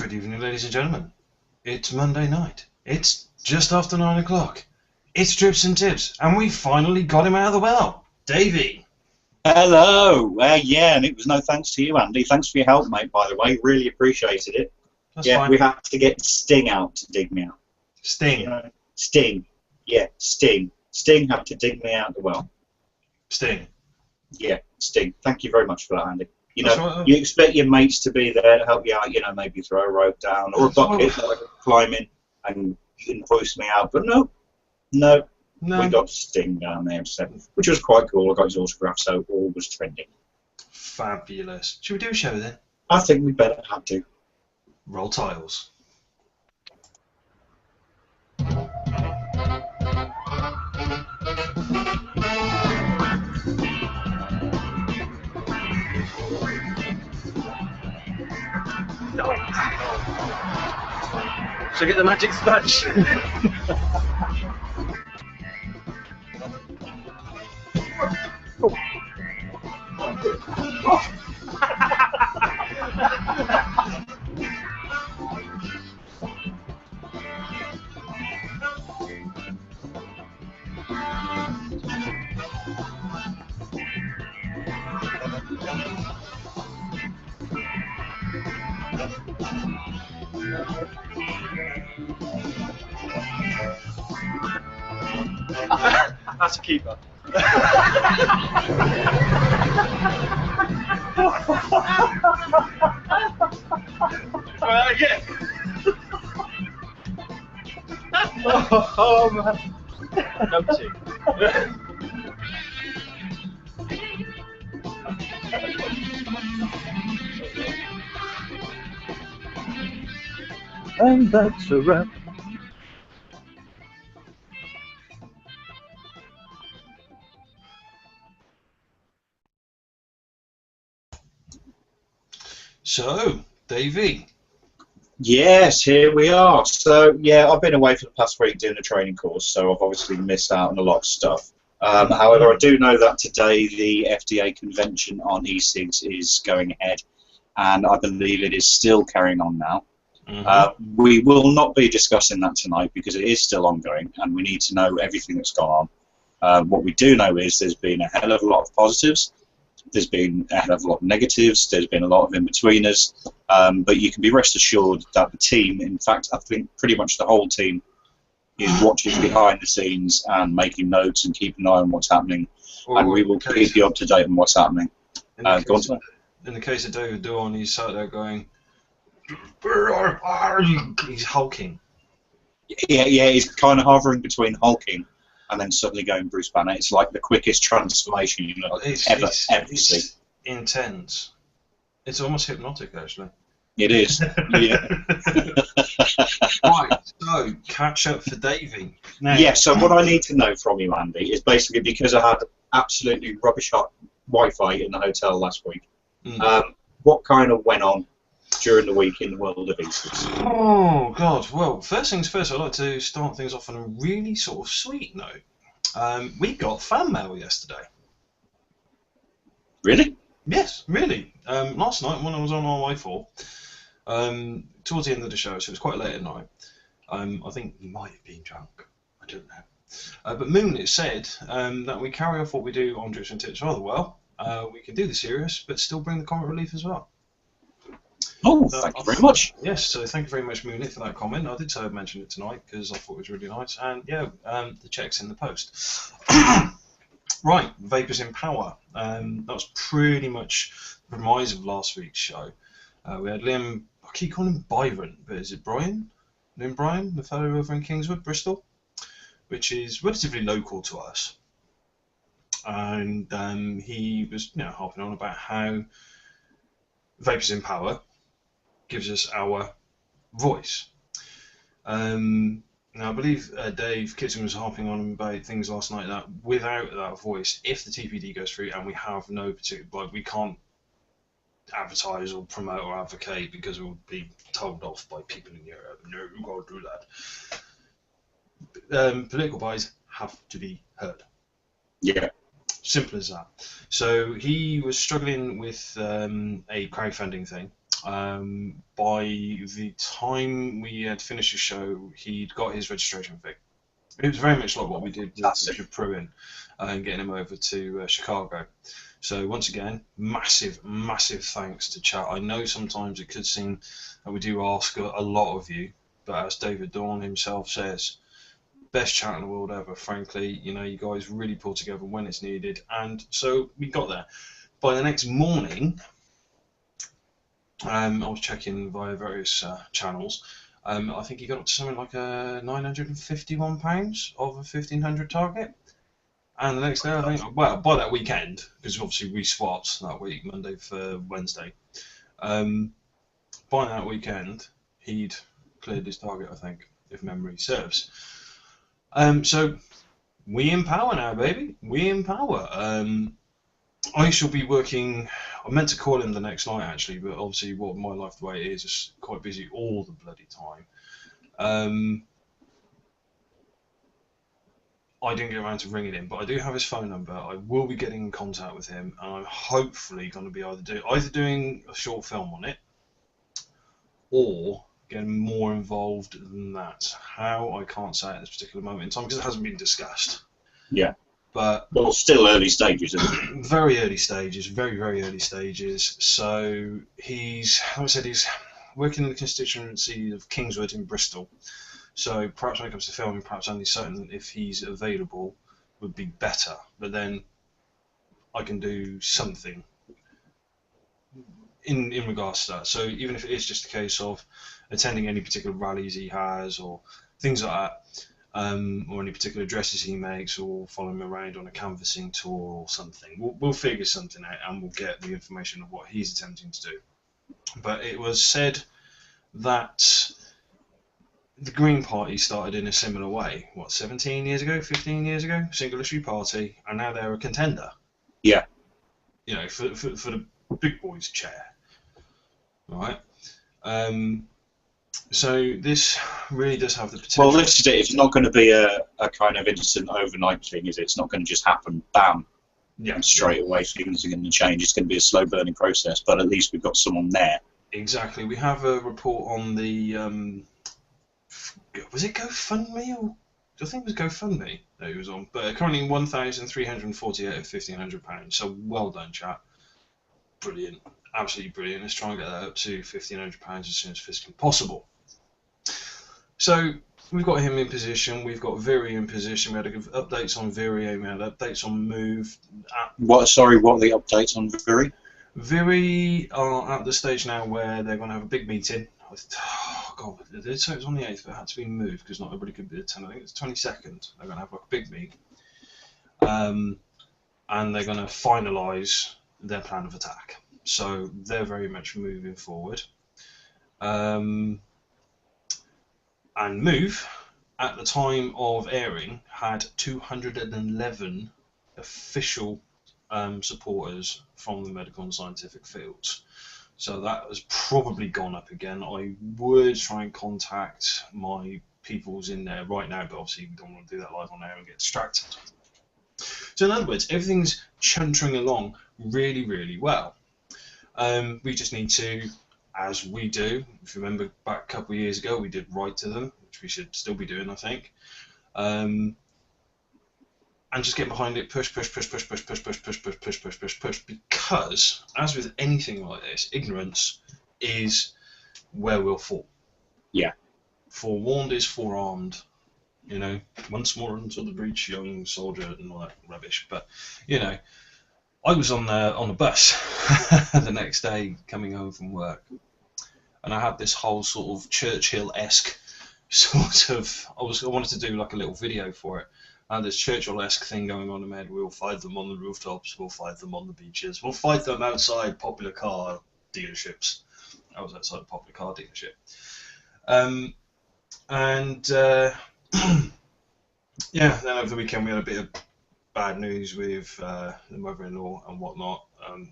Good evening, ladies and gentlemen. It's Monday night. It's just after 9 o'clock. It's Drips and Tips, and we finally got him out of the well. Davey. Hello. Yeah, and it was no thanks to you, Andy. Thanks for your help, mate, by the way. Really appreciated it. That's fine. We had to get Sting out to dig me out. Sting. You know, Sting. Yeah, Sting. Sting had to dig me out of the well. Sting. Yeah, Sting. Thank you very much for that, Andy. You That's know, right. you expect your mates to be there to help you out, maybe throw a rope down or a bucket, like climbing and hoist me out. But no, we got Sting down there instead, which was quite cool. I got his autograph, so all was trending. Fabulous. Should we do a show then? I think we better have to. Roll tiles. Should I get the magic sponge? That's a keeper. Try that again. Oh man. No two. And that's a wrap. So, Davey. Yes, here we are. So, yeah, I've been away for the past week doing a training course, so I've obviously missed out on a lot of stuff. However, I do know that today the FDA convention on e-cigs is going ahead, and I believe it is still carrying on now. We will not be discussing that tonight because it is still ongoing, and we need to know everything that's gone on. What we do know is there's been a hell of a lot of positives. There's been a hell of a lot of negatives. There's been a lot of in-betweeners. But you can be rest assured that the team, in fact, I think pretty much the whole team, is watching behind the scenes and making notes and keeping an eye on what's happening. And we will keep you up to date on what's happening. In the case of David Doohan, he's sat there going, he's hulking. Yeah, he's kind of hovering between hulking and then suddenly going Bruce Banner. It's like the quickest transformation ever seen. Intense. It's almost hypnotic, actually. It is. Yeah. Right, so catch up for Davey. Now, Yeah, so what I need to know from you, Andy, is basically because I had absolutely rubbish hot Wi-Fi in the hotel last week, what kind of went on during the week in the world of e-cigs? Oh, God. Well, first things first, I'd like to start things off on a really sort of sweet note. We got fan mail yesterday. Really? Yes, really. Last night when I was on our Wi-Fi, towards the end of the show, so it was quite late at night, I think we might have been drunk. I don't know. But Moon, it said that we carry off what we do on Drips and Tips rather well. We can do the serious, but still bring the comic relief as well. Oh, thank you very much. Yes, so thank you very much, Moonit, for that comment. I did say I'd mention it tonight because I thought it was really nice. And yeah, the check's in the post. Right, Vapors in Power. That was pretty much the premise of last week's show. We had Liam, I keep calling him Byron, but is it Brian? Liam Bryan, the fellow over in Kingswood, Bristol, which is relatively local to us. And he was harping on about how Vapors in Power gives us our voice. Now, I believe Dave Kitson was harping on about things last night that without that voice, if the TPD goes through and we have no particular, we can't advertise or promote or advocate because we'll be told off by people in Europe. No, you can't do that. Political buys have to be heard. Yeah. Simple as that. So he was struggling with a crowdfunding thing. By the time we had finished the show, he'd got his registration fee. It was very much like what we did with Richard Pruin and getting him over to Chicago. So once again, massive, massive thanks to chat. I know sometimes it could seem that we do ask a lot of you, but as David Dawn himself says, best chat in the world ever. Frankly, you know, you guys really pull together when it's needed, and so we got there. By the next morning, I was checking via various channels. I think he got up to something like £951 of a 1,500 target. And the next day, I think, well, by that weekend, because obviously we swapped that week, Monday for Wednesday. By that weekend, he'd cleared his target, I think, if memory serves. So we empower now, baby. We empower. I shall be working. I meant to call him the next night actually, but obviously, what my life the way it is quite busy all the bloody time. I didn't get around to ringing him, but I do have his phone number. I will be getting in contact with him, and I'm hopefully going to be either doing a short film on it, or getting more involved than that. How, I can't say at this particular moment in time because it hasn't been discussed. Yeah. But well, still early stages, isn't it? Very early stages, very, very early stages. So he's, like I said, he's working in the constituency of Kingswood in Bristol. So perhaps when it comes to filming, perhaps only certain if he's available would be better. But then I can do something in regards to that. So even if it is just a case of attending any particular rallies he has or things like that, or any particular addresses he makes, or following him around on a canvassing tour or something. We'll figure something out and we'll get the information of what he's attempting to do. But it was said that the Green Party started in a similar way, 17 years ago, 15 years ago, single issue party, and now they're a contender. Yeah. You know, for the big boys' chair. Right? So this really does have the potential. Well, this is it. It's not going to be a kind of instant overnight thing, is it? It's not going to just happen, bam, and straight away things are going to change. It's going to be a slow burning process, but at least we've got someone there. Exactly. We have a report on the, was it GoFundMe? Or I think it was GoFundMe that he was on. But currently 1,348 of £1,500. So well done, chat. Brilliant. Absolutely brilliant. Let's try and get that up to £1,500 as soon as physically possible. So we've got him in position. We've got Viri in position. We had updates on Viri. We had updates on Move. What are the updates on Viri? Viri are at the stage now where they're going to have a big meeting. Oh God, they did say it was on the 8th, but it had to be moved because not everybody could be attending. I think it's 22nd. They're going to have like a big meet, and they're going to finalise their plan of attack. So they're very much moving forward. And Move, at the time of airing, had 211 official supporters from the medical and scientific fields. So that has probably gone up again. I would try and contact my peoples in there right now, but obviously we don't want to do that live on air and get distracted. So in other words, everything's chuntering along really, really well. We just need to, as we do, if you remember back a couple of years ago, we did write to them, which we should still be doing, I think. And just get behind it, push, because, as with anything like this, ignorance is where we'll fall. Yeah. Forewarned is forearmed, you know, once more into the breach, young soldier, and all that rubbish. But, you know, I was on the bus the next day coming home from work, and I had this whole sort of Churchill-esque sort of, I wanted to do like a little video for it. And this Churchill-esque thing going on in my head. We'll fight them on the rooftops. We'll fight them on the beaches. We'll fight them outside popular car dealerships. I was outside a popular car dealership. Yeah, then over the weekend we had a bit of bad news with the mother-in-law and whatnot.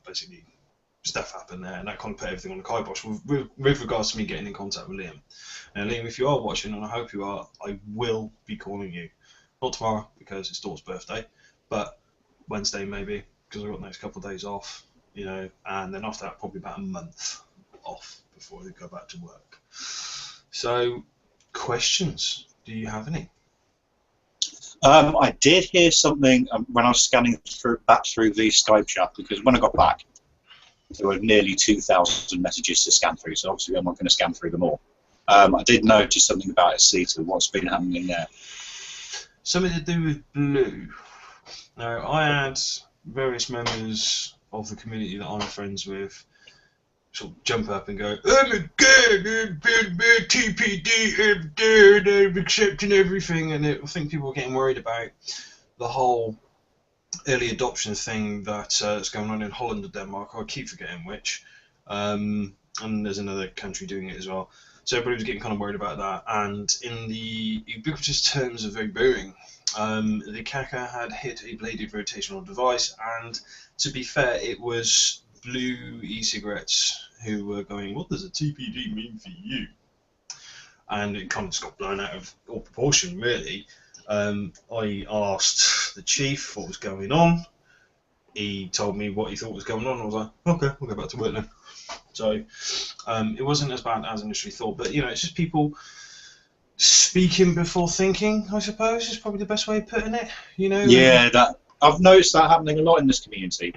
Basically, stuff happened there, and that kind of put everything on the kibosh with regards to me getting in contact with Liam. Now, Liam, if you are watching, and I hope you are, I will be calling you. Not tomorrow, because it's Dawn's birthday, but Wednesday maybe, because I've got the next couple of days off, you know, and then after that, probably about a month. off before they go back to work. So, questions? Do you have any? I did hear something when I was scanning back through the Skype chat, because when I got back, there were nearly 2,000 messages to scan through, so obviously I'm not going to scan through them all. I did notice something about CETA, what's been happening there. Something to do with blue. Now, I had various members of the community that I'm friends with sort of jump up and go, oh my god, TPD, they're accepting everything, and I think people are getting worried about the whole early adoption thing that's going on in Holland or Denmark. I keep forgetting which, and there's another country doing it as well. So everybody was getting kind of worried about that, and in the ubiquitous terms of very boring, the CACA had hit a bladed rotational device, and to be fair, it was blue e-cigarettes who were going, what does a TPD mean for you? And it kind of just got blown out of all proportion, really. I asked the chief what was going on. He told me what he thought was going on. I was like, okay, we'll go back to work then. So it wasn't as bad as initially thought, but it's just people speaking before thinking, I suppose, is probably the best way of putting it. Yeah, that I've noticed that happening a lot in this community.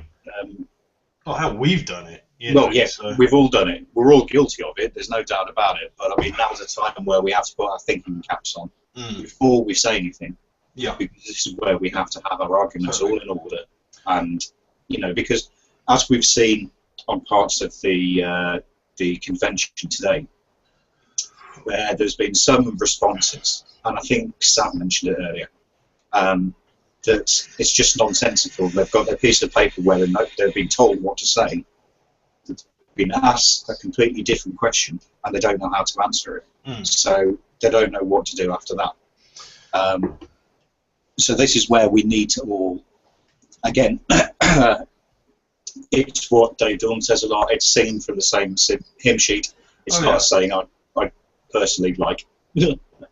How we've done it. So. We've all done it. We're all guilty of it. There's no doubt about it. But I mean, that was a time where we have to put our thinking caps on before we say anything. Yeah. Because this is where we have to have our arguments all in order. And because as we've seen on parts of the convention today, where there's been some responses, and I think Sam mentioned it earlier, that it's just nonsensical. They've got their piece of paper where they've been told what to say, they've been asked a completely different question, and they don't know how to answer it. So they don't know what to do after that. So this is where we need to all, again, it's what Dave Dawn says a lot, it's singing from the same hymn sheet. It's not saying I personally like,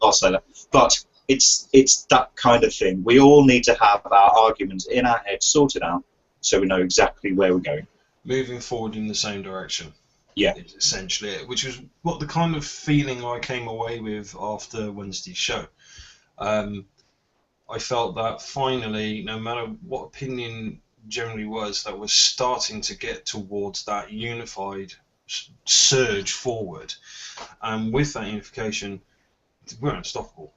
I'll say that, but it's that kind of thing. We all need to have our arguments in our head sorted out so we know exactly where we're going. Moving forward in the same direction. Yeah. Essentially, which was what the kind of feeling I came away with after Wednesday's show. I felt that finally, no matter what opinion generally was, that we're starting to get towards that unified surge forward. And with that unification, we're unstoppable.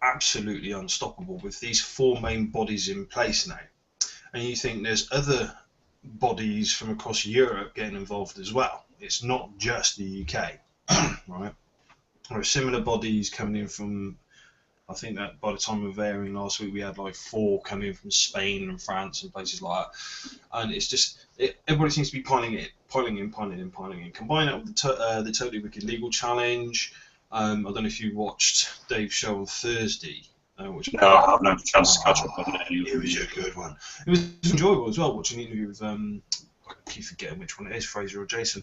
Absolutely unstoppable with these four main bodies in place now. And you think there's other bodies from across Europe getting involved as well. It's not just the UK, right? There are similar bodies coming in from, I think that by the time of airing last week, we had like 4 coming in from Spain and France and places like that. And it's just, everybody seems to be piling in. Combine that with the Totally Wicked Legal Challenge. I don't know if you watched Dave's show on Thursday. Which no, I haven't had a chance to catch up on it. It was a good one. It was enjoyable as well, watching the interview with, I keep forgetting which one it is, Fraser or Jason.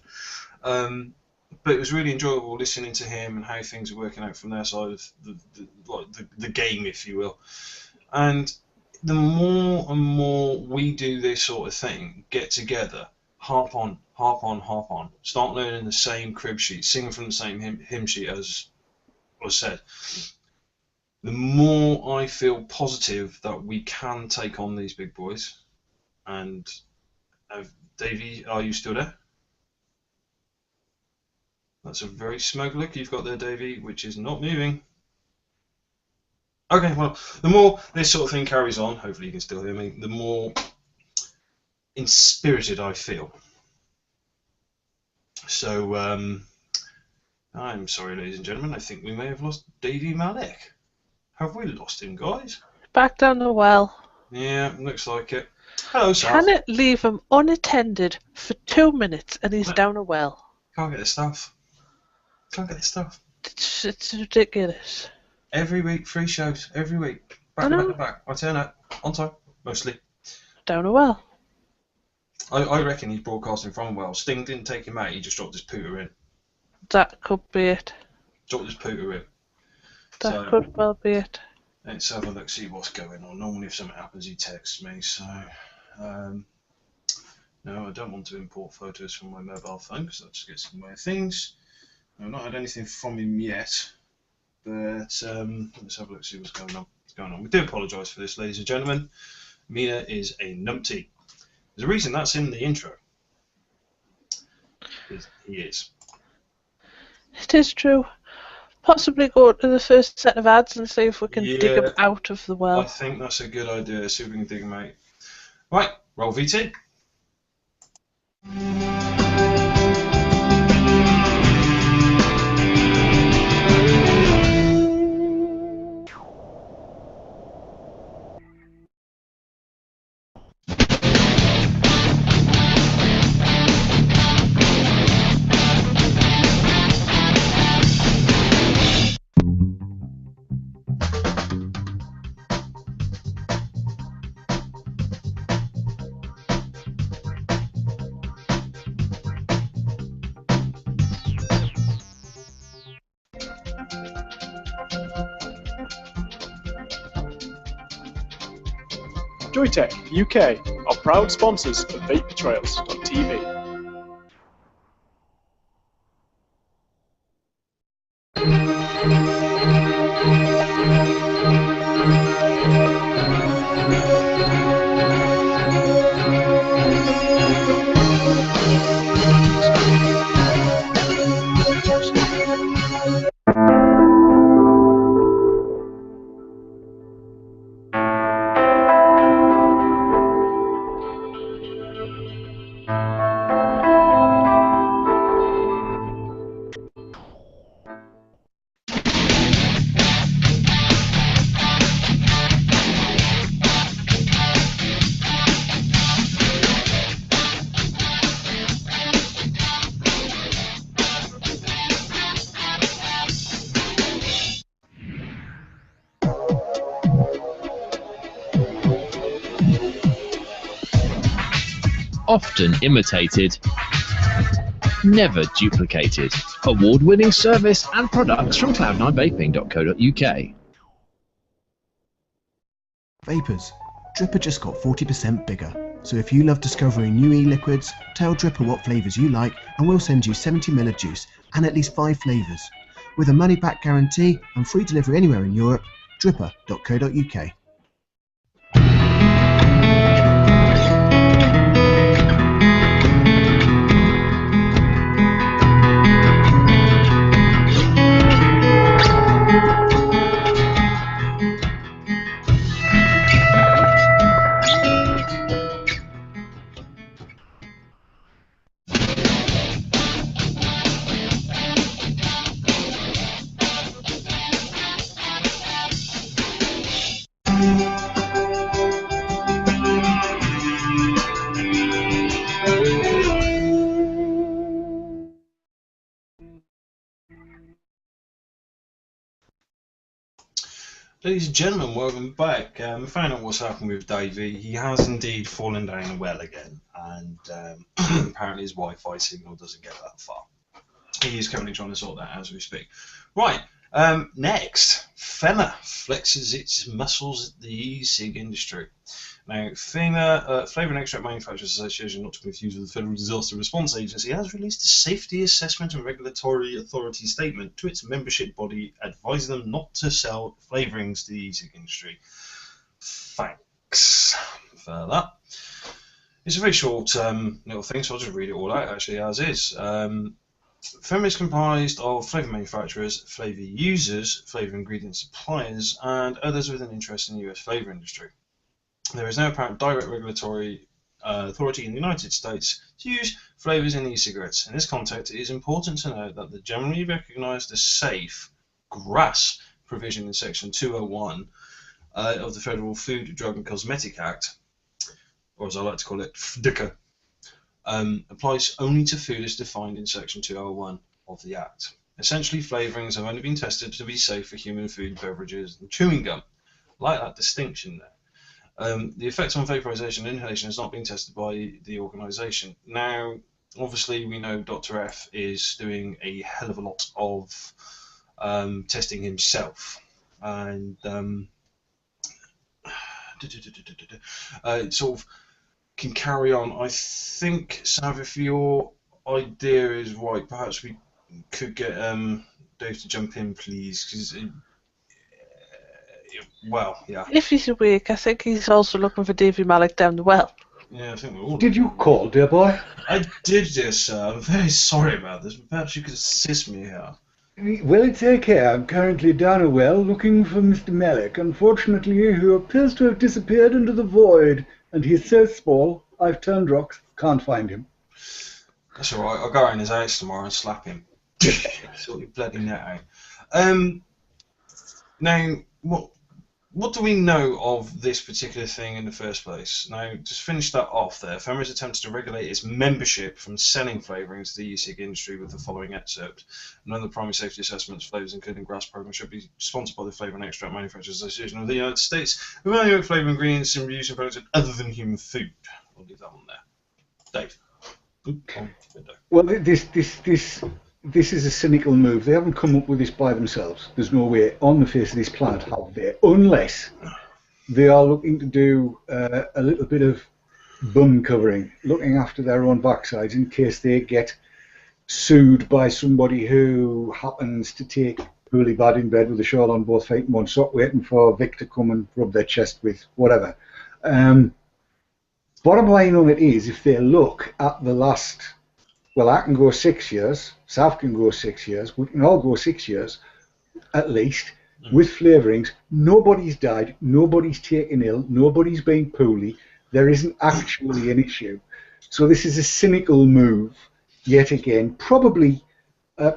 But it was really enjoyable listening to him and how things are working out from their side of the game, if you will. And the more and more we do this sort of thing, get together, harp on, start learning the same crib sheet, singing from the same hymn sheet as was said, the more I feel positive that we can take on these big boys. And Davey, are you still there? That's a very smug look you've got there, Davey, which is not moving. Okay, well, the more this sort of thing carries on, hopefully you can still hear me, the more inspirited I feel. So, I'm sorry, ladies and gentlemen, I think we may have lost Davey Malik. Have we lost him, guys? Back down the well. Yeah, looks like it. Hello, Sal. Can it leave him unattended for 2 minutes and he's down a well? Can't get the stuff. It's ridiculous. Every week, 3 shows. Every week. Back to back. I turn up. On time. Mostly. Down a well. I reckon he's broadcasting from a well. Sting didn't take him out. He just dropped his pooter in. That could be it. Dropped his pooter in. That could well be it. Let's have a look, see what's going on. Normally if something happens he texts me, so No, I don't want to import photos from my mobile phone because that just gets in the way of things. I've not had anything from him yet, but let's have a look, see what's going on. We do apologise for this, ladies and gentlemen. Mina is a numpty. There's a reason that's in the intro. He is. It is true. Possibly go to the first set of ads and see if we can dig them out of the well. I think that's a good idea. See if we can dig them out. Right, roll VT. Joytech UK are proud sponsors of VapeTrails.tv. Often imitated, never duplicated. Award-winning service and products from cloud9vaping.co.uk. Vapors, Dripper just got 40% bigger. So if you love discovering new e-liquids, tell Dripper what flavours you like and we'll send you 70ml of juice and at least 5 flavours. With a money-back guarantee and free delivery anywhere in Europe, dripper.co.uk. Ladies and gentlemen, welcome back. We found out what's happened with Davey. He has indeed fallen down a well again, and apparently his Wi-Fi signal doesn't get that far. He is currently trying to sort that out as we speak. Right, next, FEMA flexes its muscles at the e-cig industry. Now, FEMA, Flavour and Extract Manufacturers Association, not to confuse with the Federal Disaster Response Agency, has released a Safety Assessment and Regulatory Authority statement to its membership body advising them not to sell flavourings to the e-cig industry. Thanks for that. It's a very short little thing, so I'll just read it all out, actually, as is. FEMA is comprised of flavour manufacturers, flavour users, flavour ingredient suppliers, and others with an interest in the US flavour industry. There is no apparent direct regulatory authority in the United States to use flavours in e-cigarettes. In this context, it is important to note that the generally recognised as safe GRAS provision in Section 201 of the Federal Food, Drug and Cosmetic Act, or as I like to call it, FDCA, applies only to food as defined in Section 201 of the Act. Essentially, flavourings have only been tested to be safe for human food, beverages, and chewing gum. I like that distinction there. The effect on vaporization and inhalation has not been tested by the organisation. Now, obviously, we know Dr. F is doing a hell of a lot of testing himself, and sort of can carry on. I think, Sav, if your idea is right, perhaps we could get Dave to jump in, please, because well, yeah. If he's awake, I think he's also looking for Davy Malik down the well. Yeah, I think we're all. Did you call, dear boy? I did, dear sir. I'm very sorry about this. Perhaps you could assist me here. Well, it's okay. I'm currently down a well looking for Mr. Malik. Unfortunately, he appears to have disappeared into the void, and he's so small, I've turned rocks, can't find him. That's all right. I'll go around his house tomorrow and slap him. Sort your bloody net out. Now, what do we know of this particular thing in the first place? Now, to finish that off there, FEMA has attempted to regulate its membership from selling flavouring to the e-cig industry with the following excerpt. None of the primary safety assessments, flavours including GRAS program, should be sponsored by the Flavour and Extract Manufacturers Association of the United States, who evaluate flavour ingredients and use in products other than human food. I'll leave that one there. Dave. Well, this is a cynical move. They haven't come up with this by themselves. There's no way on the face of this planet have they, unless they are looking to do a little bit of bum covering, looking after their own backsides in case they get sued by somebody who happens to take really bad in bed with a shawl on both feet and one sock, waiting for Vic to come and rub their chest with whatever. Bottom line on it is, if they look at the last, well, I can go 6 years, Sav can go 6 years, we can all go 6 years at least, with flavourings. Nobody's died, nobody's taken ill, nobody's been poorly, there isn't actually an issue. So this is a cynical move, yet again, probably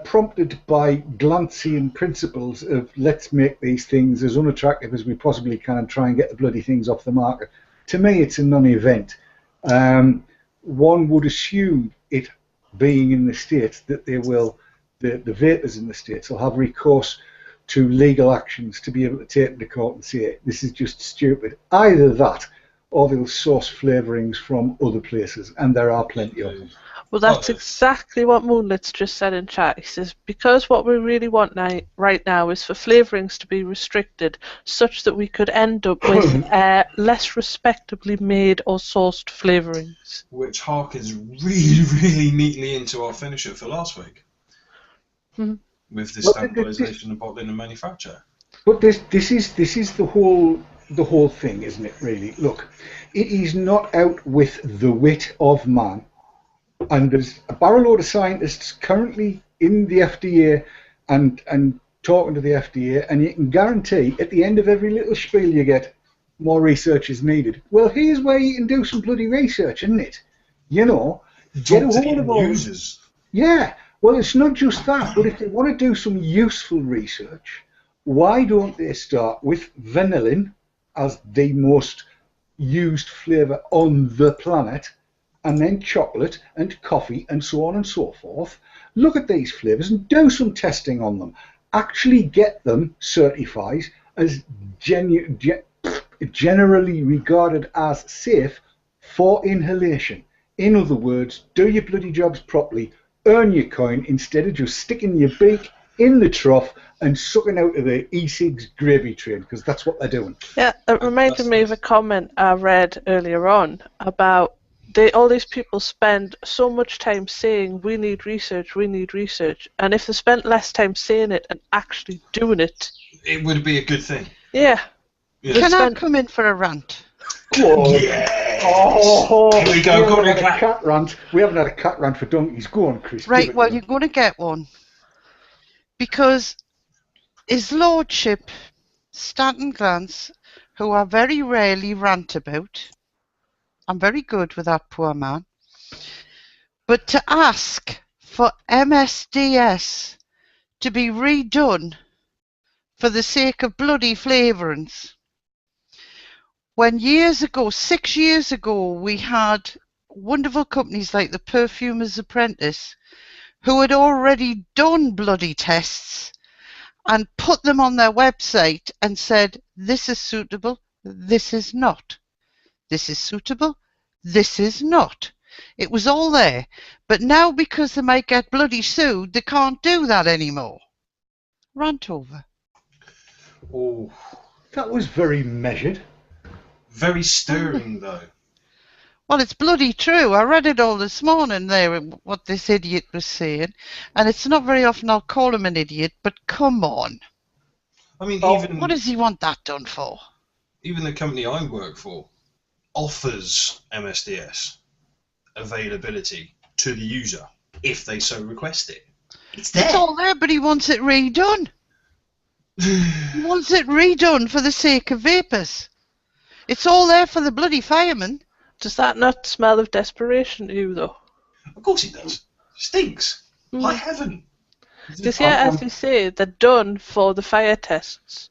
prompted by Glantsian principles of let's make these things as unattractive as we possibly can and try and get the bloody things off the market. To me, it's a non-event. One would assume, it being in the States, that they will, the vapers in the States will have recourse to legal actions to be able to take to court and say, this is just stupid. Either that, or they'll source flavourings from other places, and there are plenty of them. Well, that's exactly what Moonlit's just said in chat. He says, because what we really want right now is for flavourings to be restricted such that we could end up with less respectably made or sourced flavourings. Which harkens really, really neatly into our finisher for last week. Mm-hmm. With the standardisation of bottling and manufacture. But this is the whole thing, isn't it, really? Look, it is not out with the wit of man. And there's a barrel load of scientists currently in the FDA and talking to the FDA, and you can guarantee at the end of every little spiel you get, more research is needed. Well, here's where you can do some bloody research, isn't it? You know, get a hold of all users. Yeah, well, it's not just that, but if they want to do some useful research, why don't they start with vanillin as the most used flavour on the planet, and then chocolate and coffee and so on and so forth. Look at these flavours and do some testing on them. Actually get them certified as generally regarded as safe for inhalation. In other words, do your bloody jobs properly, earn your coin instead of just sticking your beak in the trough and sucking out of the e-cigs gravy train, because that's what they're doing. Yeah, it reminded me of a comment I read earlier on about all these people spend so much time saying we need research, and if they spent less time saying it and actually doing it, it would be a good thing. Yeah. Can I come in for a rant? Go on. Yeah. Oh, here we go. Go on, a cat rant. We haven't had a cat rant for donkeys. Go on, Chris. Right, well, you're going to get one. Because His Lordship, Stanton Glance, who I very rarely rant about, I'm very good with that poor man, but to ask for MSDS to be redone for the sake of bloody flavourings, when years ago, 6 years ago, we had wonderful companies like the Perfumer's Apprentice who had already done bloody tests and put them on their website and said, this is suitable, this is not. This is suitable, this is not. It was all there. But now, because they might get bloody sued, they can't do that anymore. Rant over. Oh, that was very measured. Very stirring, though. Well, it's bloody true. I read it all this morning there, what this idiot was saying. And it's not very often I'll call him an idiot, but come on. I mean, What does he want that done for? even the company I work for offers MSDS availability to the user if they so request it. It's there. It's all there, but he wants it redone. He wants it redone for the sake of vapors. It's all there for the bloody firemen. Does that not smell of desperation to you, though? Of course it does. Stinks. Like heaven. Because, yeah, as you say, they're done for the fire tests.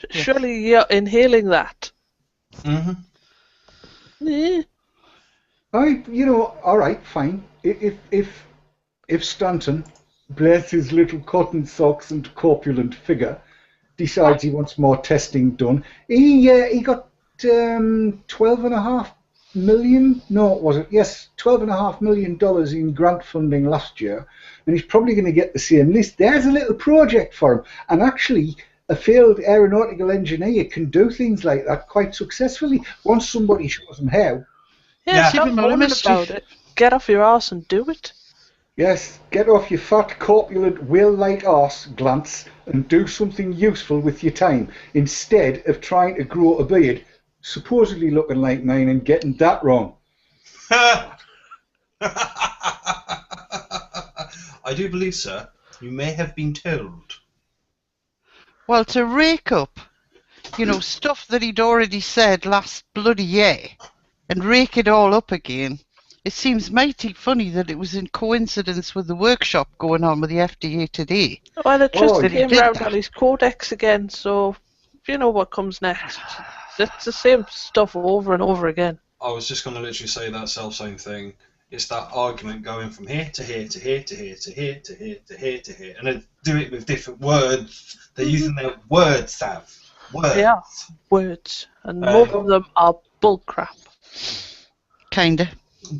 Surely you're inhaling that. Mm-hmm. Yeah. All right, fine. If Stanton, bless his little cotton socks and corpulent figure, decides he wants more testing done, he got $12.5 million. No, was it? Yes, $12.5 million in grant funding last year, and he's probably going to get the same list. There's a little project for him, and actually, a failed aeronautical engineer can do things like that quite successfully once somebody shows him how. Yeah, give stop him a moaning list about it. Get off your arse and do it. Yes, get off your fat, corpulent, whale-like arse, Glance, and do something useful with your time, instead of trying to grow a beard, supposedly looking like mine, and getting that wrong. I do believe, sir, you may have been told. Well, to rake up, stuff that he'd already said last bloody year, and rake it all up again, it seems mighty funny that it was in coincidence with the workshop going on with the FDA today. Well, it just that he came did round that. on his codex again, so you know what comes next. It's the same stuff over and over again. I was just going to literally say that self-same thing. It's that argument going from here to here to here to here to here to here to here to here, and they do it with different words. They're using their words, Sav. Words. Yeah, words, and most of them are bullcrap. Kinda.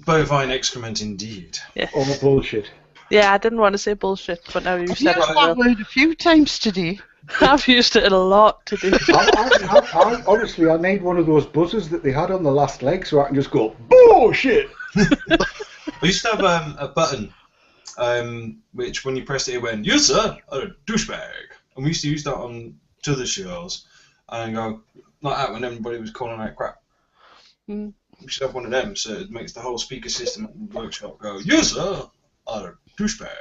Bovine excrement, indeed. Yes. All bullshit. Yeah, I didn't want to say bullshit, but now you said it. Used that word a few times today. I've used it a lot today. I honestly, I need one of those buzzers that they had on the last leg so I can just go, bullshit! We used to have a button, which when you pressed it, it went, "You sir are a douchebag," and we used to use that on to the shows and go like that when everybody was calling out crap. We should have one of them so it makes the whole speaker system at the workshop go, "You sir are a douchebag."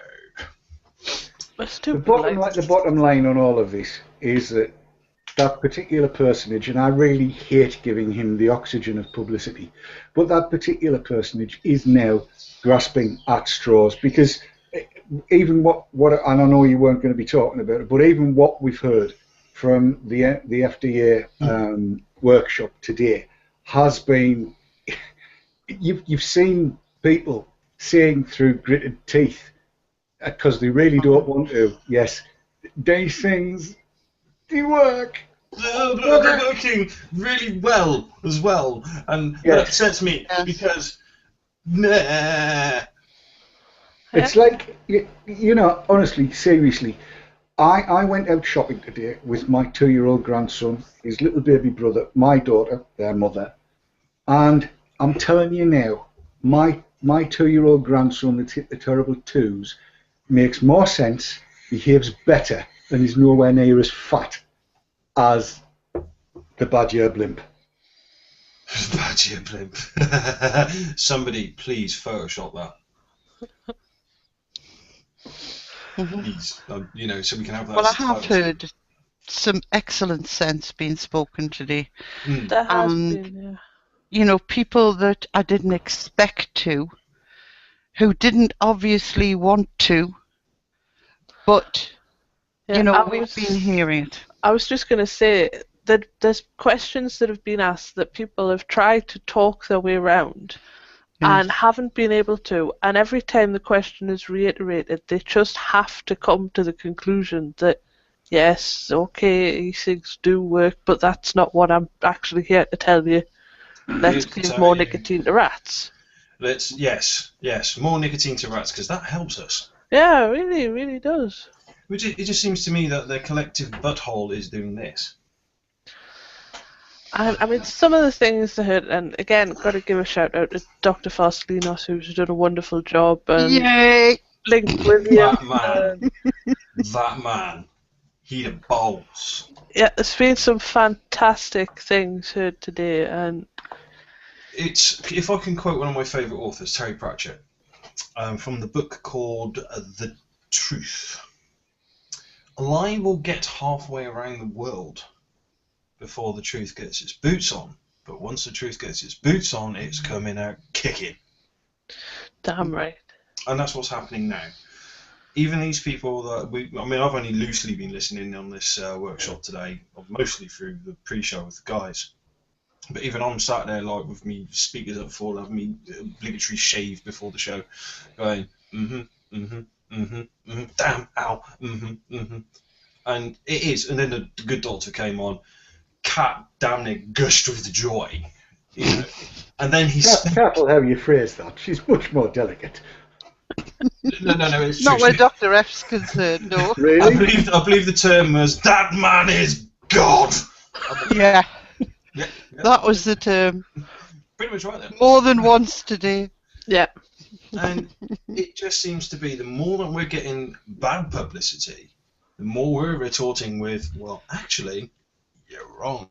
The bottom line on all of this is that particular personage, and I really hate giving him the oxygen of publicity, but that particular personage is now grasping at straws, because even what and I know you weren't going to be talking about it, but even what we've heard from the FDA workshop today has been, you've seen people saying through gritted teeth, because they really don't want to, yes, these things, they work. They're working really well as well, and that upsets me because, It's like, honestly, seriously, I went out shopping today with my 2-year-old grandson, his little baby brother, my daughter, their mother, and I'm telling you now, my 2-year-old grandson that's hit the terrible 2s makes more sense, behaves better, and is nowhere near as fat as the Badger blimp. Badger blimp. Somebody please Photoshop that. Please, so we can have that. Well, I as a have title. heard some excellent sense being spoken today. There has been, People that I didn't expect to, who didn't obviously want to, but, we've been hearing it. I was just going to say that there's questions that have been asked that people have tried to talk their way around and haven't been able to, and every time the question is reiterated, they just have to come to the conclusion that, yes, okay, e-cigs do work, but that's not what I'm actually here to tell you. Let's give more nicotine to rats. Yes, more nicotine to rats, because that helps us. Yeah, it really, really does. It just seems to me that the collective butthole is doing this. And I mean, some of the things I heard, and again, got to give a shout out to Dr. Faustlinos, who's done a wonderful job. And Yay! Link William. That man, he the balls. Yeah, there's been some fantastic things heard today, and It's, if I can quote one of my favourite authors, Terry Pratchett, from the book called The Truth. A lie will get halfway around the world before the truth gets its boots on, but once the truth gets its boots on, it's coming out kicking. damn right. And that's what's happening now. Even these people that I've only loosely been listening on this workshop today, mostly through the pre-show with the guys. But even I'm sat there like with me speakers up full, having me obligatory shave before the show, going damn, ow, and it is. And then the good doctor came on. Cat damn near gushed with joy, you know. And then Careful how you phrase that. She's much more delicate. No, it's true. Not where Dr. F's concerned, no. Really? I believe the term was, that man is God. Yeah, Yeah, that was the term. pretty much right there. More than once today. Yeah. And it just seems to be the more that we're getting bad publicity, the more we're retorting with, well, actually, you're wrong.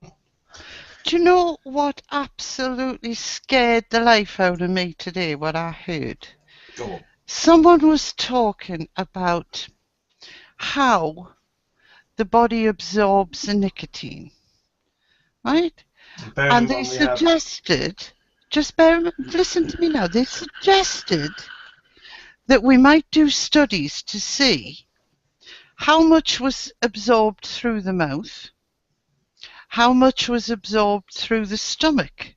Do you know what absolutely scared the life out of me today, what I heard? Go on. Someone was talking about how the body absorbs the nicotine, right? And they suggested, listen to me now, they suggested that we might do studies to see how much was absorbed through the mouth, how much was absorbed through the stomach,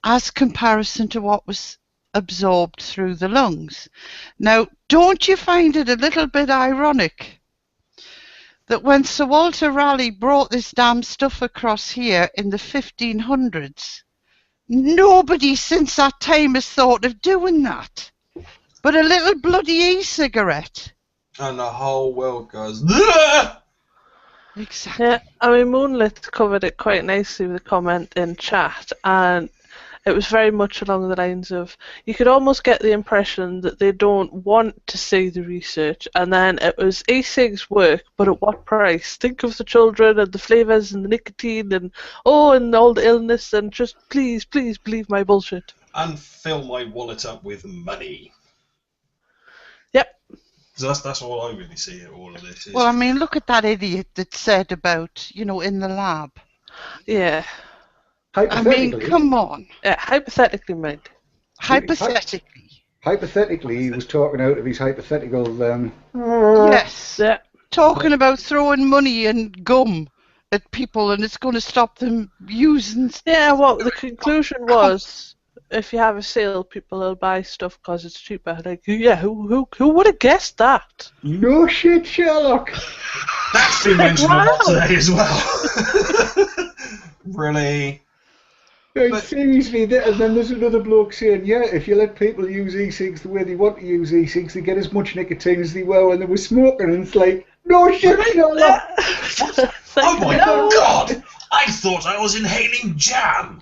as comparison to what was absorbed through the lungs. Now, don't you find it a little bit ironic that when Sir Walter Raleigh brought this damn stuff across here in the 1500s, nobody since that time has thought of doing that, but a little bloody e-cigarette. And the whole world goes, "Ugh!" Exactly. Yeah, I mean, Moonlit covered it quite nicely with a comment in chat, and it was very much along the lines of, you could almost get the impression that they don't want to see the research, and then it was e-cigs work, but at what price? Think of the children and the flavours and the nicotine and all the illness, and just please believe my bullshit. And fill my wallet up with money. Yep. So that's all I really see at all of this. Is, Well, I mean, look at that idiot that said about, in the lab. Yeah. I mean, come on. Hypothetically, mind. Hypothetically. He was talking out of his hypothetical. Yes. Yeah. Talking about throwing money and gum at people and it's going to stop them using. Yeah, well, the conclusion was, if you have a sale, people will buy stuff because it's cheaper. Like, yeah, who would have guessed that? No shit, Sherlock. That's been mentioned a lot today as well. Really? Like, seriously, and then there's another bloke saying, yeah, if you let people use e-cigs the way they want to use e-cigs, they get as much nicotine as they were when they were smoking, and it's like, no shit, Sherlock. Oh my God! I thought I was inhaling jam!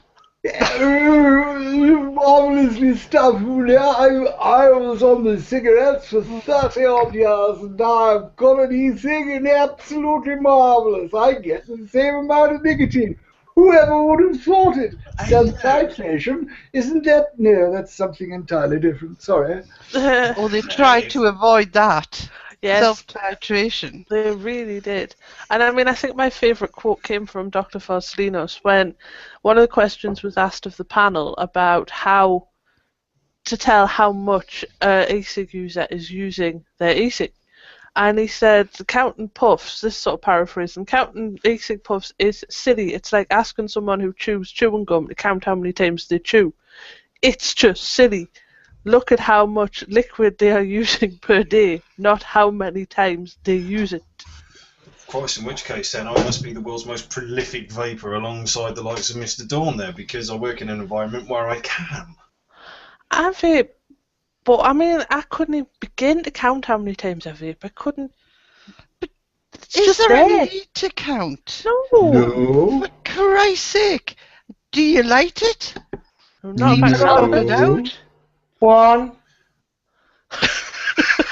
Marvellously stuff. I was on the cigarettes for 30 odd years and I've got an e-cig and absolutely marvellous. I get the same amount of nicotine. Whoever would have thought it? Does titration? Isn't that? No, that's something entirely different. Sorry. Or they tried to avoid that. Yes. Self-titration. They really did. And I mean, I think my favourite quote came from Dr. Faustlinos when one of the questions was asked of the panel about how to tell how much an e-cig user is using their e-cig. And he said, counting puffs, this sort of paraphrasing, counting e-cig puffs is silly. It's like asking someone who chews chewing gum to count how many times they chew. It's just silly. Look at how much liquid they are using per day, not how many times they use it. Of course, in which case then I must be the world's most prolific vapour alongside the likes of Mr. Dawn there, because I work in an environment where I can. I vape, but I mean, I couldn't even begin to count how many times I vape. I couldn't. But is there any need to count? No. No. But Christ's sake. Do you light it? Not You about pop it No. out? 1,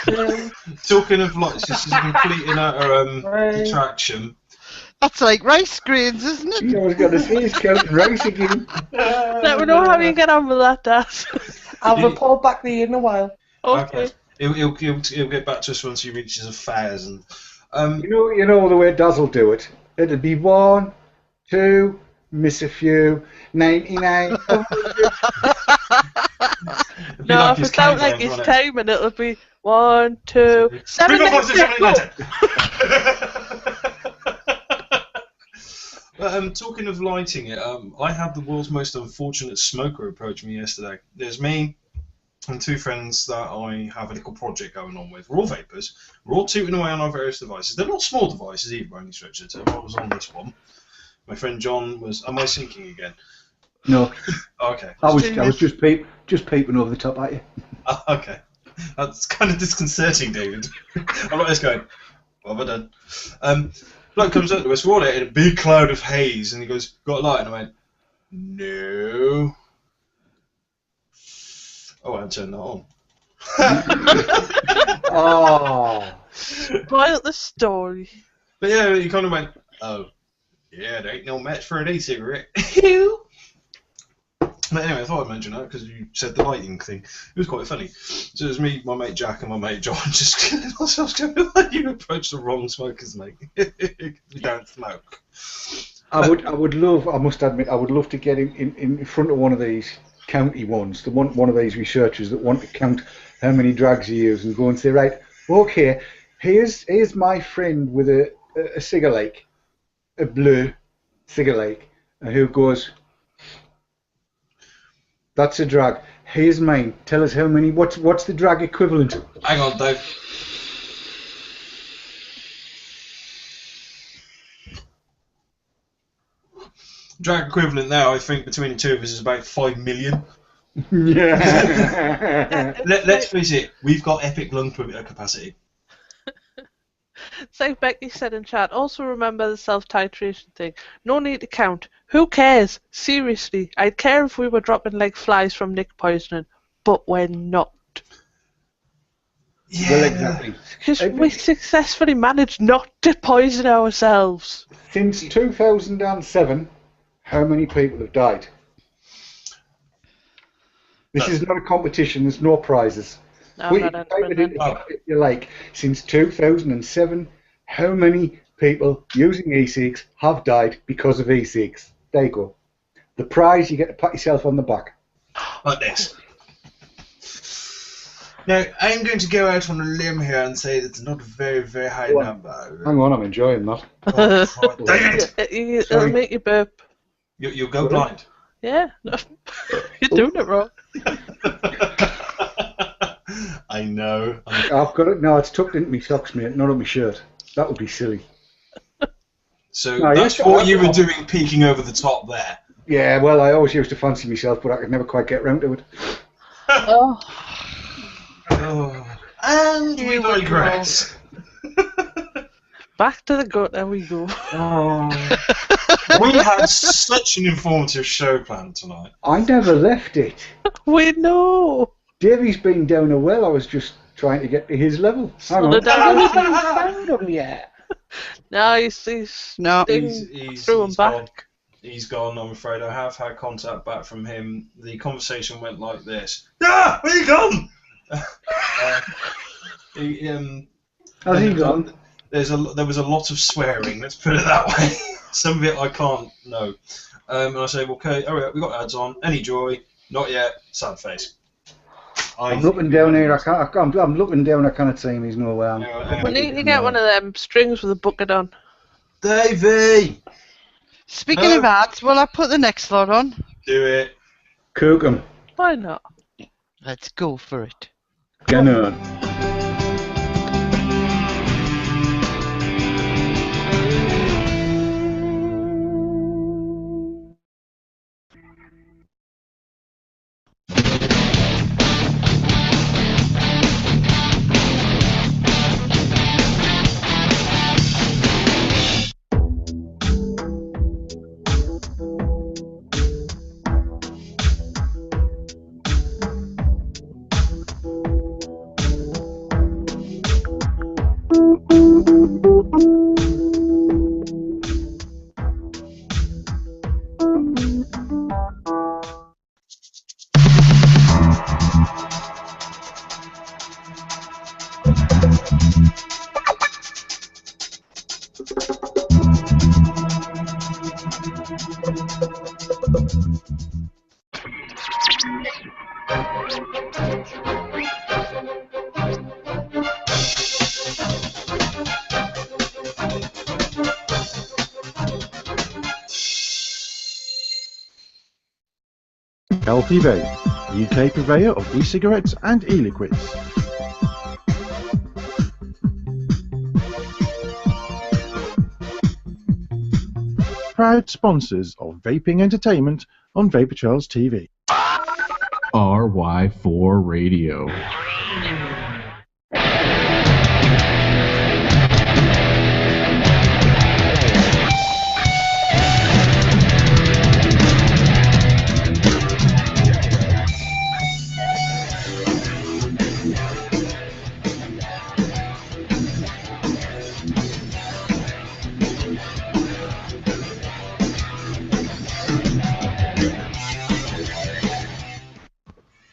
2, Talking of lights, this is completing our 3. attraction. That's like rice grains, isn't it? I was going to say he's counting rice again. Let me know how you get on with that, Dad. I'll report back to you in a while. Okay. He'll get back to us once he reaches 1,000. You know the way Daz will do it. It'll be 1, 2, miss a few, 99. No, if it's out like his time, and it'll be 1, 2, 7, 8, 9, Talking of lighting it, I had the world's most unfortunate smoker approach me yesterday. There's me and 2 friends that I have a little project going on with. We're all vapors. We're all tooting away on our various devices. They're not small devices either, by any stretch of the term. I was on this one. My friend John was. Am I sinking again? No. Okay. I was just peeping over the top at you. Okay. That's kind of disconcerting, David. I'm not just going, what have I done? Bloke comes up to us, we're all in a big cloud of haze, and he goes, got a light? And I went, no. Oh, I turned that on. Oh. Spoil the story. But yeah, he kind of went, oh, yeah, there ain't no match for an e-cigarette. But anyway, I thought I'd mention that because you said the lighting thing. It was quite funny. So it was me, my mate Jack, and my mate John just killing ourselves going, you approached the wrong smokers, mate. You don't smoke. I would love, I must admit, I would love to get in front of one of these county ones, one of these researchers that want to count how many drugs you use and go and say, right, okay, here's my friend with a cigarette, a blue cigarette, and who goes, that's a drag. Here's mine. Tell us how many. What's the drag equivalent? Hang on, Dave. Drag equivalent now, I think, between the 2 of us is about 5 million. Yeah. Let's face it, we've got epic lung capacity. So Becky said in chat, also remember the self-titration thing. No need to count. Who cares? Seriously, I'd care if we were dropping like flies from Nick poisoning, but we're not. Yeah. Well, exactly. Because we successfully managed not to poison ourselves. Since 2007, how many people have died? This is not a competition. There's no prizes. No, Put I'm not entering then. if you like. Since 2007, how many people using e-cigs have died because of e-cigs? There you go. The prize, you get to pat yourself on the back. Like this. Now, I'm going to go out on a limb here and say that's not a very, very high number. Hang on, I'm enjoying that. Oh, David! It'll make you burp. You'll go blind. Yeah. You're doing it wrong. I know. I've got it. No, it's tucked into my socks, mate, not on my shirt. That would be silly. So No, that's what you were doing, peeking over the top there. Yeah, well, I always used to fancy myself, but I could never quite get round to it. Oh. Oh. And we digress. Back to the gut, there we go. Oh. We had such an informative show planned tonight. I never left it. We know. Davey's been down a well. I was just trying to get to his level. Hang on. Found them yet. No, he's No. through and back. Gone. He's gone, I'm afraid. I have had contact back from him. The conversation went like this. Ah! Where you gone? Has he gone? There was a lot of swearing, let's put it that way. Some of it I can't know. And I say, okay, alright, we got ads on. Any joy? Not yet. Sad face. I'm looking down here. I'm looking down. I can't see him. He's nowhere. We need to get one of them strings with a bucket on. Davey! Speaking of ads, will I put the next lot on? Do it. Cook him. Why not? Let's go for it. Get on. Healthy Vape, the UK purveyor of e-cigarettes and e-liquids. Proud sponsors of vaping entertainment on Vapor Trails TV. RY4 Radio.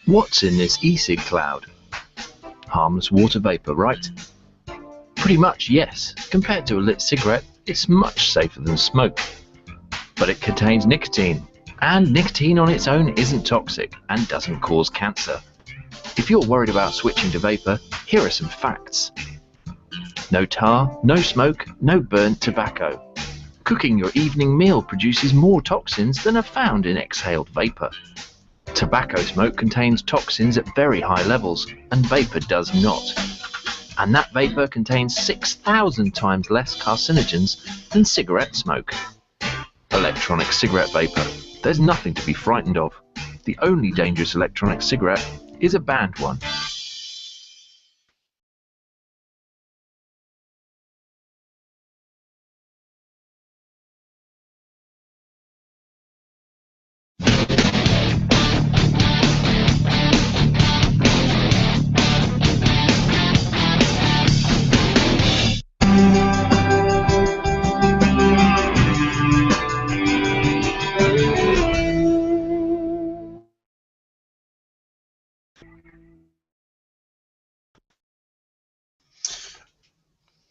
What's in this e-cig cloud? Harmless water vapor, right? Pretty much, yes. Compared to a lit cigarette, it's much safer than smoke. But it contains nicotine, and nicotine on its own isn't toxic and doesn't cause cancer. If you're worried about switching to vapor, here are some facts. No tar, no smoke, no burnt tobacco. Cooking your evening meal produces more toxins than are found in exhaled vapor. Tobacco smoke contains toxins at very high levels, and vapor does not. And that vapor contains 6,000 times less carcinogens than cigarette smoke. Electronic cigarette vapor. There's nothing to be frightened of. The only dangerous electronic cigarette is a banned one.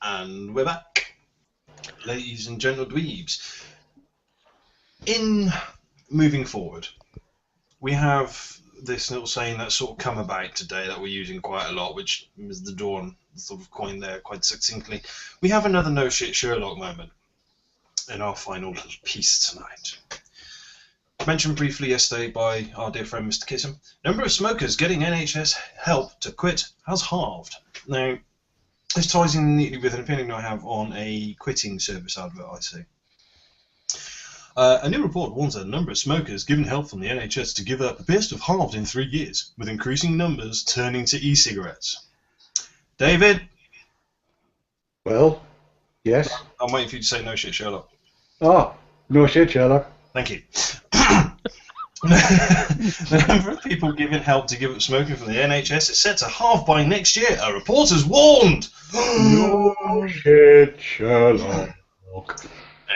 And we're back, ladies and gentle dweebs. In moving forward, we have this little saying that's sort of come about today that we're using quite a lot, which is the Dawn sort of coined there quite succinctly. We have another no shit Sherlock moment in our final little piece tonight. Mentioned briefly yesterday by our dear friend Mr. Kissam, number of smokers getting NHS help to quit has halved. Now, this ties in neatly with an opinion I have on a quitting service advert I see. A new report warns that the number of smokers given help from the NHS to give up appears to have halved in 3 years, with increasing numbers turning to e-cigarettes. David? Well, yes? I'm waiting for you to say no shit, Sherlock. Oh, no shit, Sherlock. Thank you. The number of people giving help to give up smoking from the NHS is set to halve by next year. A report has warned. No shit, Sherlock.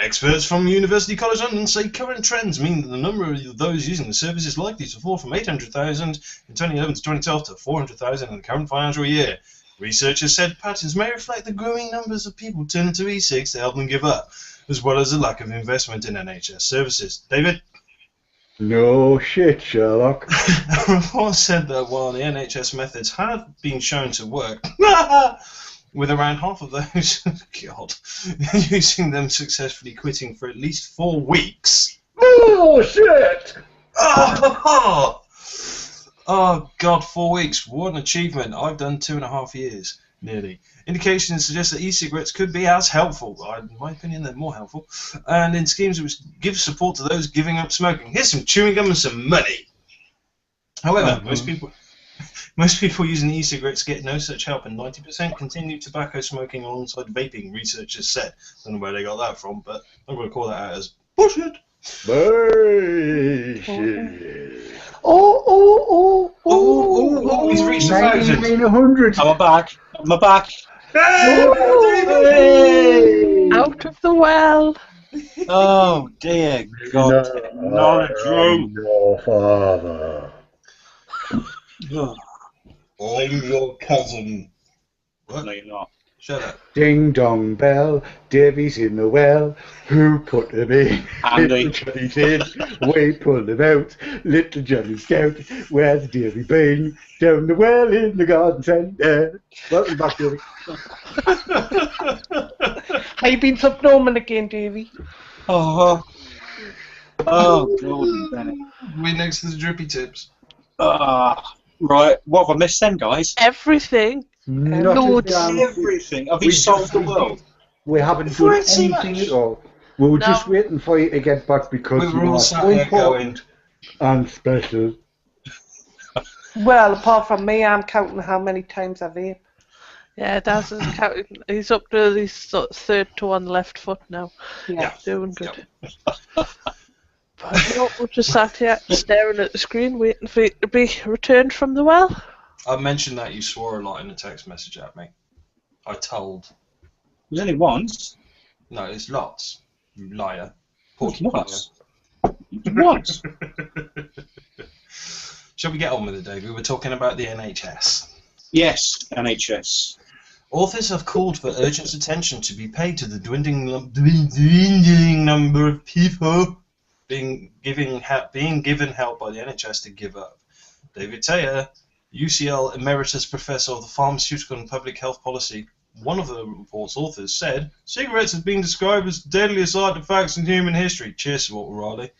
Experts from University College London say current trends mean that the number of those using the service is likely to fall from 800,000 in 2011 to 2012 to 400,000 in the current financial year. Researchers said patterns may reflect the growing numbers of people turning to e-cigs to help them give up, as well as the lack of investment in NHS services. David? No shit, Sherlock. A report said that while the NHS methods have been shown to work, with around half of those using them successfully quitting for at least 4 weeks. Oh shit! Oh God, 4 weeks. What an achievement. I've done 2.5 years, nearly. Indications suggest that e-cigarettes could be as helpful. In my opinion, they're more helpful. And in schemes which give support to those giving up smoking. Here's some chewing gum and some money. However, most people using e-cigarettes get no such help, and 90% continue tobacco smoking alongside vaping, researchers said. Don't know where they got that from, but I'm going to call that out as bullshit. Bullshit. Oh, He's reached 1,000. 100. I'm back. Hey! Out of the well. Oh dear God. I'm your father. I'm your cousin. What? No, you're not. Shut up. Ding dong bell, Davy's in the well. Who put him in? Andy. Little Johnny's in. We pulled him out. Little Johnny Scout. Where's Davy been? Down the well in the garden centre. Welcome back, Davy. Have you been subnormal again, Davy? Oh. Oh, Gordon Bennett. We're next to the drippy tips. Right, what have I missed then, guys? Everything. Not Loads. a damn thing. Everything. Have We you solved the just- world? We haven't Before done I see anything much. at all. We were just No. waiting for you to get back because We you were all are sat so here important and special. Well, apart from me, I'm counting how many times I vape. Yeah, Daz is counting. He's up to his sort of third toe on the left foot now. Yeah. Doing good. But no, we're just sat here staring at the screen, waiting for it to be returned from the well. I mentioned that you swore a lot in a text message at me. I told. There's only once. No, it's lots. You liar. Once. Once. Shall we get on with it, Dave? We were talking about the NHS. Yes, NHS. Authors have called for urgent attention to be paid to the dwindling number of people being given help by the NHS to give up. David Taylor, UCL Emeritus Professor of the Pharmaceutical and Public Health Policy, one of the report's authors, said, cigarettes have been described as the deadliest artifacts in human history. Cheers, Walter Riley.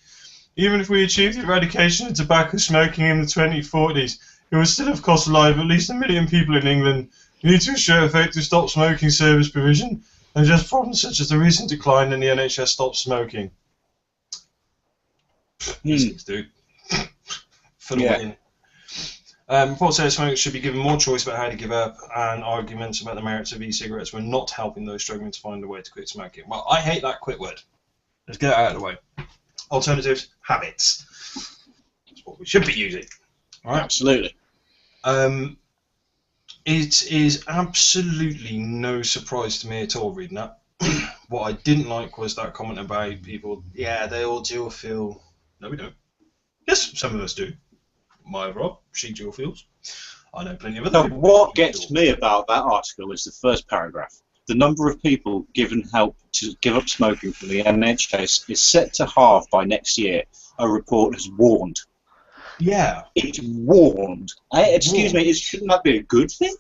Even if we achieved the eradication of tobacco smoking in the 2040s, it would still have cost the life of at least 1 million people in England. We need to ensure effective stop smoking service provision and address problems such as the recent decline in the NHS stop smoking. Dude. Full of win. Report says smokers should be given more choice about how to give up, and arguments about the merits of e-cigarettes were not helping those struggling to find a way to quit smoking. Well, I hate that quit word. Let's get it out of the way. Alternatives, habits. That's what we should be using. All right? Absolutely. It is absolutely no surprise to me at all reading that. What I didn't like was that comment about people, yeah, they all dual fuel. No, we don't. Yes, some of us do. My Rob, she dual fuels. I know plenty of other people. What gets me about that article is the first paragraph. The number of people given help to give up smoking from the NHS is set to halve by next year, a report has warned. Yeah. It's warned. Excuse me, shouldn't that be a good thing?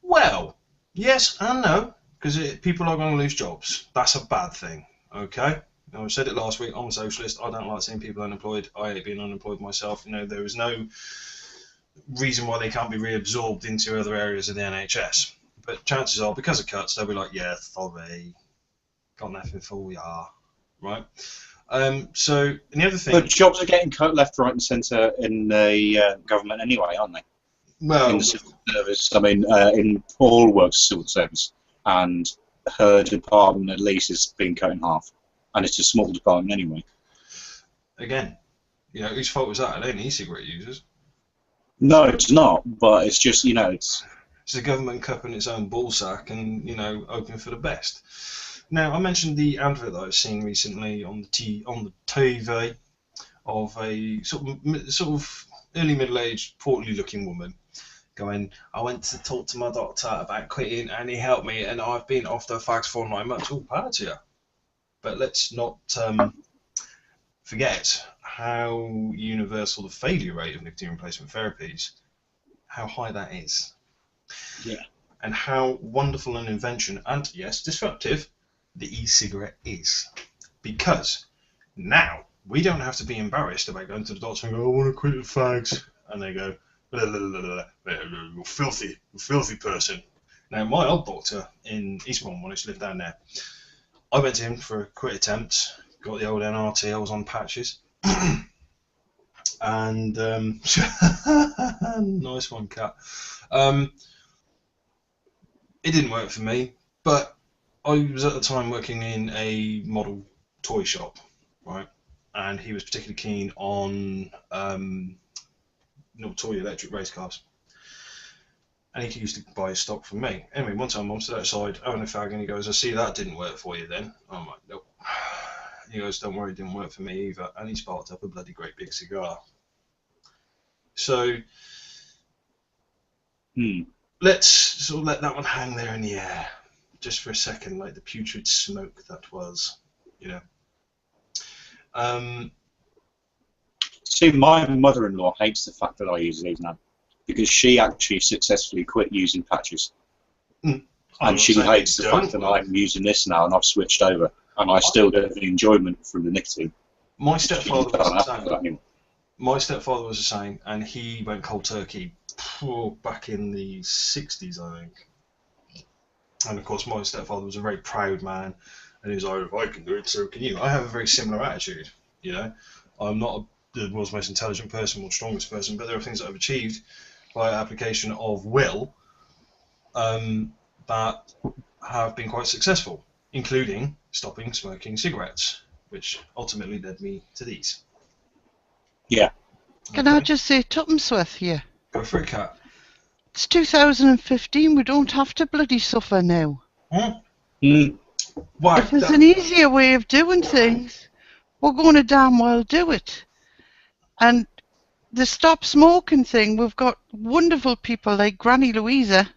Well, yes and no, because people are going to lose jobs. That's a bad thing, okay? I said it last week, I'm a socialist, I don't like seeing people unemployed, I hate being unemployed myself. You know, there is no reason why they can't be reabsorbed into other areas of the NHS. But chances are, because of cuts, they'll be like, yeah, sorry, got nothing for ya, right? So, and the other thing... But jobs are getting cut left, right and centre in the government anyway, aren't they? Well... In the civil service, I mean, in Paul works civil service, and her department at least is being cut in half. And it's a small department anyway. Again, you know, whose fault was that? It ain't e-cigarette users. No, it's not, but it's just, you know, it's the government cupping its own ballsack and, you know, hoping for the best. Now, I mentioned the advert that I've seen recently on the TV of a sort of early middle-aged, portly-looking woman going, I went to talk to my doctor about quitting and he helped me and I've been off the fags for 9 months. Oh, power to you. But let's not forget how universal the failure rate of nicotine replacement therapies, how high that is. Yeah. And how wonderful an invention, and yes, disruptive, the e-cigarette is. Because now we don't have to be embarrassed about going to the doctor and go, I want to quit the fags. And they go, you're filthy person. Now, my old doctor in Eastbourne, when I used to live down there, I went to him for a quit attempt, got the old NRT, I was on patches. And, nice one, Cat. It didn't work for me, but I was at the time working in a model toy shop, right? And he was particularly keen on toy electric race cars. And he used to buy his stock from me. Anyway, one time I'm stood outside having a fag and he goes, I see that didn't work for you then. I'm like, nope. He goes, don't worry, it didn't work for me either. And he sparked up a bloody great big cigar. So, let's sort of let that one hang there in the air, just for a second, like the putrid smoke that was, you know. See, my mother-in-law hates the fact that I use these now, because she actually successfully quit using patches. And she hates the fact that I'm using this now and I've switched over, and I still get the enjoyment from the nicotine. My stepfather was Can't the have that same. anymore. My stepfather was the same, and he went cold turkey back in the 60s, I think. And of course, my stepfather was a very proud man, and he was like, if I can do it, so can you. I have a very similar attitude, you know. I'm not the world's most intelligent person or strongest person, but there are things that I've achieved by application of will that have been quite successful, including stopping smoking cigarettes, which ultimately led me to these. Yeah. Can I just say, Tuppensworth here? Go for it, Cat. It's 2015. We don't have to bloody suffer now. Why? If there's an easier way of doing things, we're going to damn well do it. And the stop smoking thing, we've got wonderful people like Granny Louisa,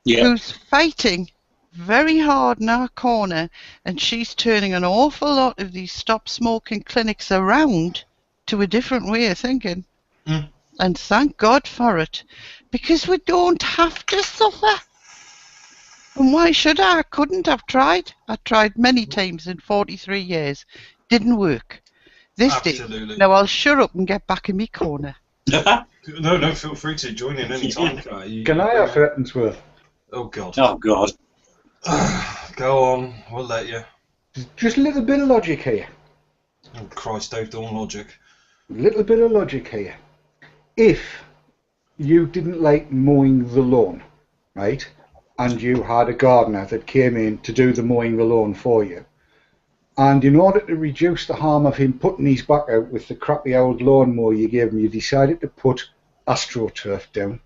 who's fighting very hard in our corner, and she's turning an awful lot of these stop smoking clinics around to a different way of thinking. And thank God for it, because we don't have to suffer. And why should I? I couldn't have tried. I tried many times in 43 years. Didn't work. This Absolutely. did. Now I'll shut up and get back in my corner. No, feel free to join in any time. Can I have Threatonsworth? Oh, God. Oh, God. Go on, we'll let you. Just a little bit of logic here. Oh, Christ, Dave Dawn logic. A little bit of logic here. If you didn't like mowing the lawn, right, and you had a gardener that came in to do the mowing the lawn for you, and in order to reduce the harm of him putting his back out with the crappy old lawnmower you gave him, you decided to put AstroTurf down,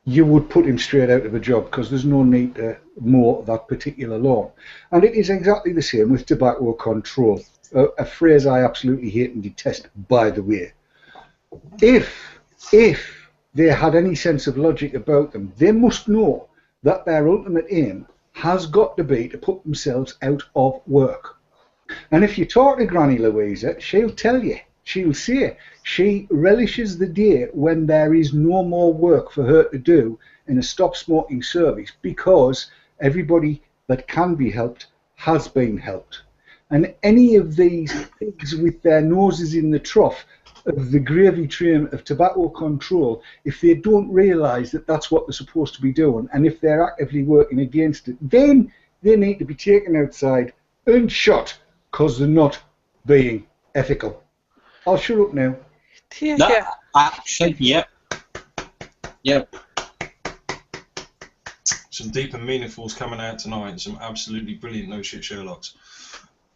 you would put him straight out of a job, because there's no need to mow that particular lawn. And it is exactly the same with tobacco control, a phrase I absolutely hate and detest, by the way. If they had any sense of logic about them, they must know that their ultimate aim has got to be to put themselves out of work. And if you talk to Granny Louisa, she'll tell you, she'll say she relishes the day when there is no more work for her to do in a stop smoking service, because everybody that can be helped has been helped. And any of these pigs with their noses in the trough of the gravy train of tobacco control, if they don't realise that that's what they're supposed to be doing, and if they're actively working against it, then they need to be taken outside and shot, because they're not being ethical. I'll shut up now. Actually, yep. Some deep and meaningfuls coming out tonight, some absolutely brilliant no shit Sherlocks.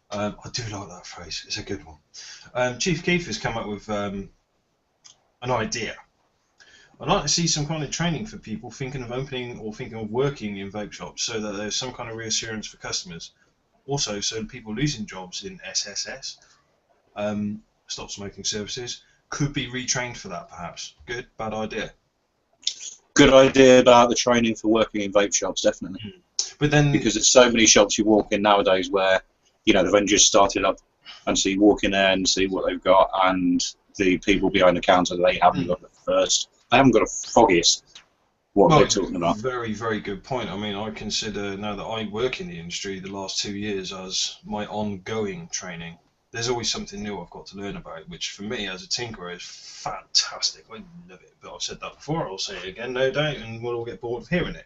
I do like that phrase, it's a good one. Chief Keith has come up with an idea. I'd like to see some kind of training for people thinking of opening or thinking of working in vape shops, so that there's some kind of reassurance for customers. Also, so people losing jobs in SSS, stop smoking services, could be retrained for that perhaps. Good, bad idea? Good idea about the training for working in vape shops, definitely. But then, because there's so many shops you walk in nowadays where, you know, they've only just started up, and so you walk in there and see what they've got, and the people behind the counter, they haven't got they haven't got a foggiest what they're talking about. Very, very good point. I mean, I consider, now that I work in the industry, the last 2 years as my ongoing training. There's always something new I've got to learn about, which for me as a tinkerer is fantastic. I love it. But I've said that before, I'll say it again, no doubt, and we'll all get bored of hearing it.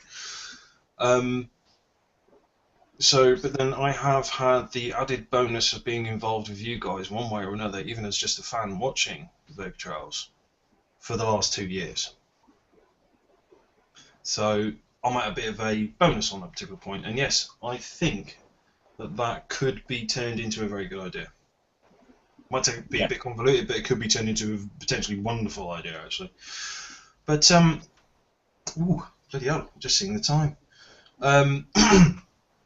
But then I have had the added bonus of being involved with you guys one way or another, even as just a fan watching the vape trials for the last 2 years. So I'm at a bit of a bonus on that particular point, and yes, I think that could be turned into a very good idea. Might be a bit convoluted, but it could be turned into a potentially wonderful idea, actually. But, ooh, bloody hell, just seeing the time.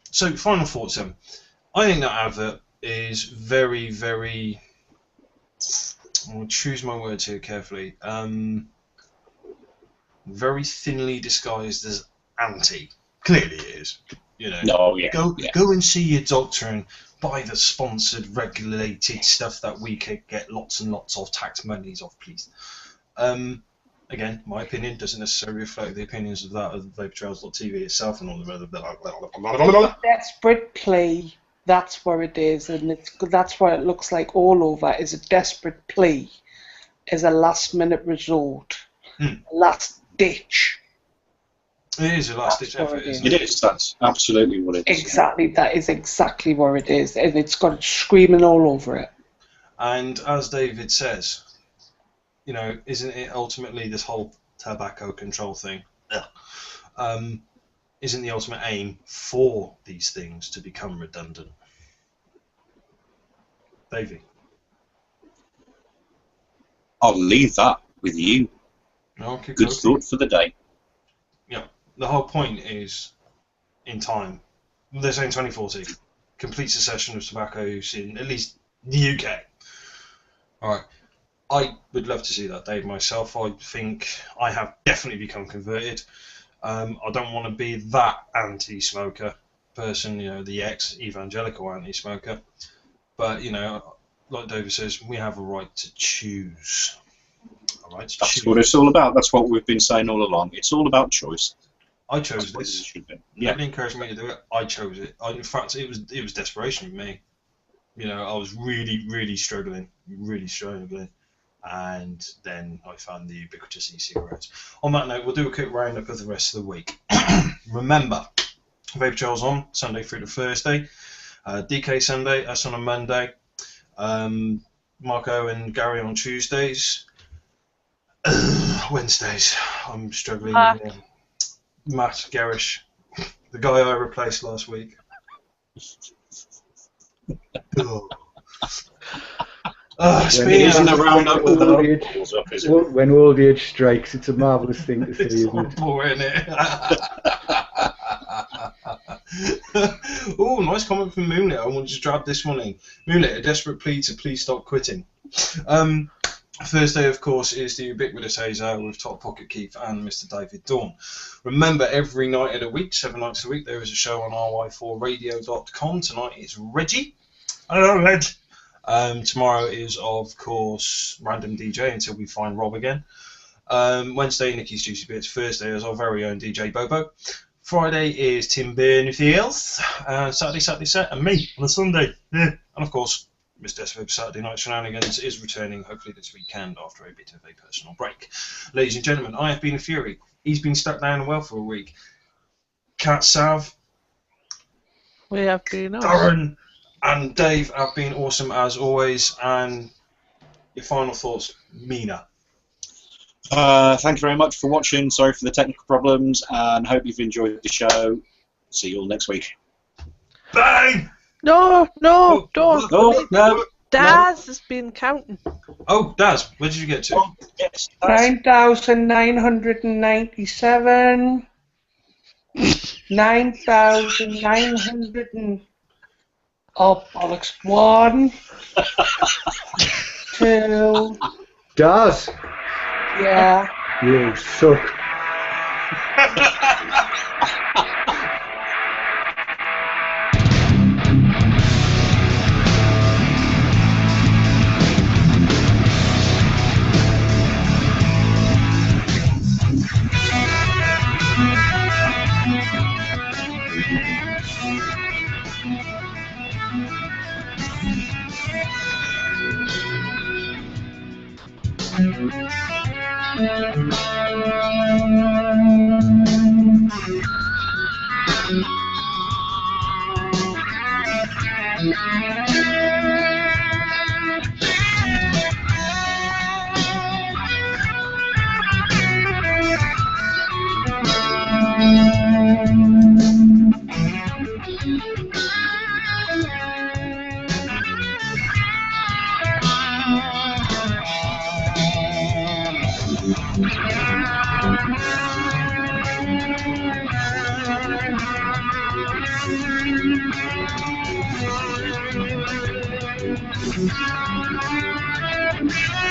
So, final thoughts then. I think that advert is very, very, I'll choose my words here carefully, very thinly disguised as anti. Clearly it is. You know, go and see your doctor and buy the sponsored, regulated stuff that we could get lots and lots of tax monies off, please. Again, my opinion doesn't necessarily reflect the opinions of that of VaporTrails.tv itself and all the other. Desperate plea. That's where it is, and that's what it looks like all over. Is a desperate plea, is a last-minute resort, last ditch. It is a last-ditch effort, isn't It it? is. That's absolutely what it is. Exactly, that is exactly where it is, and it's got it screaming all over it. And as David says, you know, isn't it ultimately this whole tobacco control thing? Isn't the ultimate aim for these things to become redundant? Davey? I'll leave that with you. Okay, Good thought for the day. Yeah, the whole point is, in time, they're saying 2040, complete cessation of tobacco use in at least the UK. Alright, I would love to see that, Dave, myself. I think I have definitely become converted. I don't want to be that anti-smoker person, you know, the ex-evangelical anti-smoker. But, you know, like David says, we have a right to choose. A right to That's choose. what it's all about. That's what we've been saying all along. It's all about choice. I chose That's what it this. should be. Yeah. Nobody encouraged me to do it. I chose it. In fact, it was desperation with me. You know, I was really struggling, and then I found the ubiquitous e-cigarettes. On that note, we'll do a quick roundup of the rest of the week. Remember, Vapor Trails on Sunday through to Thursday, DK Sunday, us on a Monday, Marco and Gary on Tuesdays, Wednesdays. I'm struggling with Matt Garish, the guy I replaced last week. Isn't a roundup with the old age, balls up, is it? when old age strikes, it's a marvellous thing to see, isn't it? Boring, isn't it? Oh, nice comment from Moonlit. I want to drop this one in. Moonlit, a desperate plea to please stop quitting. Thursday, of course, is the ubiquitous Hazer with Top Pocket Keith and Mr. David Dawn. Remember, every night of the week, 7 nights a week, there is a show on ry4radio.com. Tonight is Reggie. Hello, Reg. Tomorrow is, of course, Random DJ until we find Rob again. Wednesday, Nikki's Juicy Bits. Thursday is our very own DJ Bobo. Friday is Tim Bernfield. Saturday set, and me on a Sunday. Yeah. And of course, Miss Desvib Saturday Night Shenanigans is returning hopefully this weekend after a bit of a personal break. Ladies and gentlemen, I have been a fury. He's been stuck down and well for a week. Kat Sav. We have been Darren and Dave have been awesome as always. And your final thoughts, Mina. Thank you very much for watching. Sorry for the technical problems, and hope you've enjoyed the show. See you all next week. Bang! No, don't. Oh, no. Daz has been counting. Oh, Daz, where did you get to? Yes, 9,997. 9,900 and... Oh, bollocks. 1, 2... Daz, Yeah. you suck. Thank you.